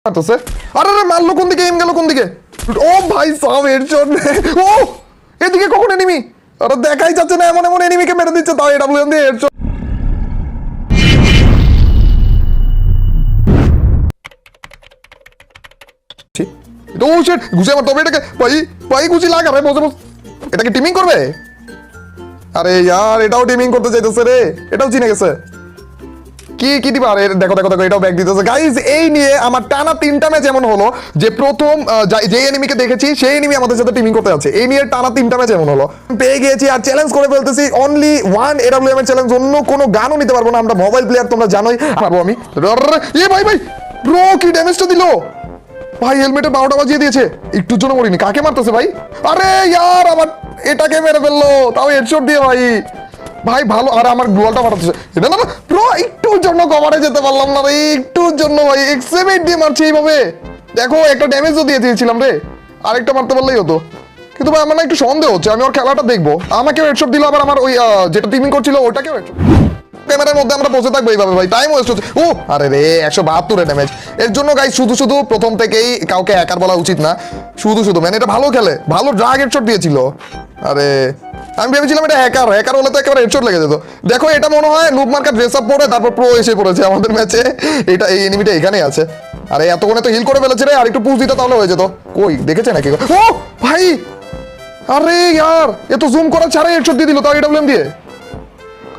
মারতেছে। আরে রে মারলো কোন দিকে, এম গেল কোন দিকে? ও ভাই সাব হেডশট। ও এদিকে কখন এনিমি? আরে দেখাই যাচ্ছে না, এমন এমন এনিমিকে মেরে দিচ্ছে, তাও এডব্লিউএম দিয়ে হেডশট। ও শিট, ঘুষে মারতে হবে এটাকে। ভাই ভাই ঘুষি লাগা রে, বসে বসে। এটাকে টিমিং করবে? আরে यार এটাও টিমিং করতে চাইতেছে রে, এটাও চিনে গেছে। কি কি দিবা? আরে দেখো দেখো দেখো, এটাও ব্যাক দিতেছে গাইস। এই নিয়ে আমার টানা 3টা ম্যাচ এমন হলো যে প্রথম যে এনিমিকে দেখেছি সেই এনিমি আমাদের সাথে টিমিং করতে যাচ্ছে। এই নিয়ে টানা 3টা ম্যাচ এমন হলো, পেয়ে গিয়েছি আর চ্যালেঞ্জ করে ফেলতেছি। অনলি ওয়ান এডব্লিউএম এর চ্যালেঞ্জ, অন্য কোনো গানও নিতে পারবো না। আমরা মোবাইল প্লেয়ার, তোমরা জানোই। পারবো আমি। এ ভাই ভাই ব্রো কি ড্যামেজটা দিল ভাই, হেলমেটে 12টা বাজিয়ে দিয়েছে। একটুর জন্য মরিনি। কাকে মারতেছে ভাই? আরে यार আমার এটাকে মেরে ফেললো, তাও হেডশট দিয়ে ভাই। ভাই ভালো। আর আমার গ্লোয়ালটা ফাটাচ্ছে। এটা না ব্রো, একটুর জন্য কভারে যেতে পারলাম না রে, একটুর জন্য ভাই। এক্সএমএইট দিয়ে মারছে এইভাবে। দেখো একটা ড্যামেজও দিয়ে দিয়েছিলাম রে, আরেকটা মারতে পারলেই হতো। কিন্তু ভাই আমার না একটু সন্দেহ হচ্ছে, আমি ওর খেলাটা দেখবো। আমাকেও হেডশট দিল, আবার আমার ওই যেটা টিমিং করছিল ওটাকেও হেডশট। ক্যামেরার মধ্যে আমরা বসে থাকবো এইভাবে ভাই, টাইম ওয়েস্ট হচ্ছে। ও আরে রে 172 ড্যামেজ। এর জন্য গাইস শুধু শুধু প্রথম থেকেই কাউকে হ্যাকার বলা উচিত না। শুধু শুধু মানে এটা ভালো খেলে, ভালো ড্রাগ হেডশট দিয়েছিল। আরে আমি ভেবেছিলাম এটা হ্যাকার, হ্যাকার হলে তো একেবারে হেডশট লেগে যেত। দেখো এটা মনে হয় নুব মার্কা ড্রেস আপ পরে তারপর প্রো এসে পড়েছে আমাদের ম্যাচে। এটা এই এনিমিটা এখানেই আছে। আরে এতক্ষণে তো হিল করে ফেলেছে রে, আর একটু পুশ দিতে তাহলে হয়ে যেত। কই দেখেছে নাকি? ও ভাই আরে यार এ তো জুম করা ছাড়াই হেডশট দিয়ে দিল, তাও এডব্লিউএম দিয়ে।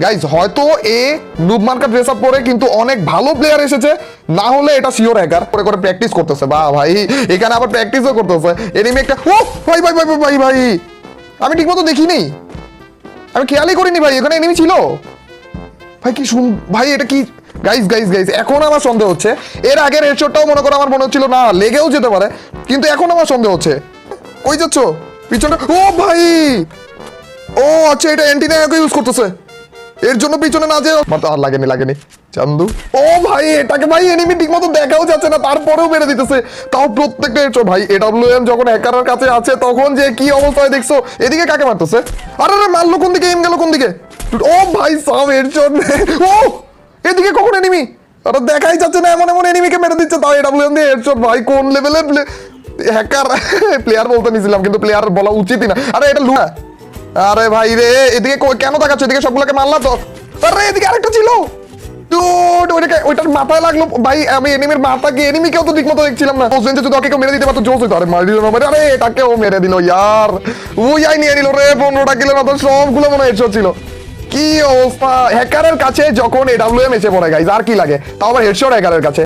গাইজ হয়তো এ নুব মার্কা ড্রেস আপ পরে কিন্তু অনেক ভালো প্লেয়ার এসেছে, না হলে এটা শিওর হ্যাকার। করে করে প্র্যাকটিস করতেছে। বাহ ভাই, এখানে আবার প্র্যাকটিসও করতেছে। এনিমি একটা। ও ভাই ভাই ভাই ভাই ভাই, আমি ঠিকমতো দেখিনি, আমি খেয়ালই করিনি ভাই এখানে এনিমি ছিল। ভাই কি শুন ভাই, এটা কি? গাইজ গাইজ গাইজ এখন আমার সন্দেহ হচ্ছে। এর আগের হেডশটটাও মনে করো আমার মনে হচ্ছিল না লেগেও যেতে পারে, কিন্তু এখন আমার সন্দেহ হচ্ছে। কই যাচ্ছ পিছনে? ও ভাই, ও আচ্ছা এটা অ্যান্টিনাকে ইউজ করতেছে, এর জন্য পিছনে না যে আর লাগেনি লাগেনি চান্দু। ও ভাই এটাকে ভাই এনিমি ঠিক মতো দেখাও যাচ্ছে না, তারপরেও মেরে দিতেছে, তাও প্রত্যেকটা হেডশট। ভাই এডব্লিউএম যখন হ্যাকারের কাছে আছে তখন যে কি অবস্থা হয় দেখছো। এদিকে কাকে মারতেছে? আরে রে মারলো কোন দিকে, এম গেল কোন দিকে? ও ভাই সাব হেডশট। ও এদিকে কখন এনিমি? আরে দেখাই যাচ্ছে না, এমন এমন এনিমিকে মেরে দিচ্ছে, তাও এডব্লিউএম দিয়ে হেডশট। ভাই কোন লেভেলের হ্যাকার! প্লেয়ার বলতে নিছিলাম কিন্তু প্লেয়ার বলা উচিতই না। আরে এটা লুয়া। আরে ভাই রে এদিকে কেন দেখাচ্ছ? এদিকে সবগুলোকে মারলা তো। আরে এদিকে আরেকটা ছিল, ওইটার মাথায় লাগলো ভাই। আমি এনিমির মাথাকে, এনিমিকেও তো ঠিক মতো দেখছিলাম না। যদি ওকে কেউ মেরে দিতে পারতো জোস হইতো। আরে মারি দিল না, আরে এটাকেও মেরে দিল यार। ওই নিয়ে নিল রে 15টা কিলো না, তো সবগুলো মনে হেডশট ছিল। কি অবস্থা! হ্যাকারের কাছে যখন এডব্লিউএম এসে পড়ে গাইজ, আর কি লাগে? তাও আবার হেডশট হ্যাকারের কাছে।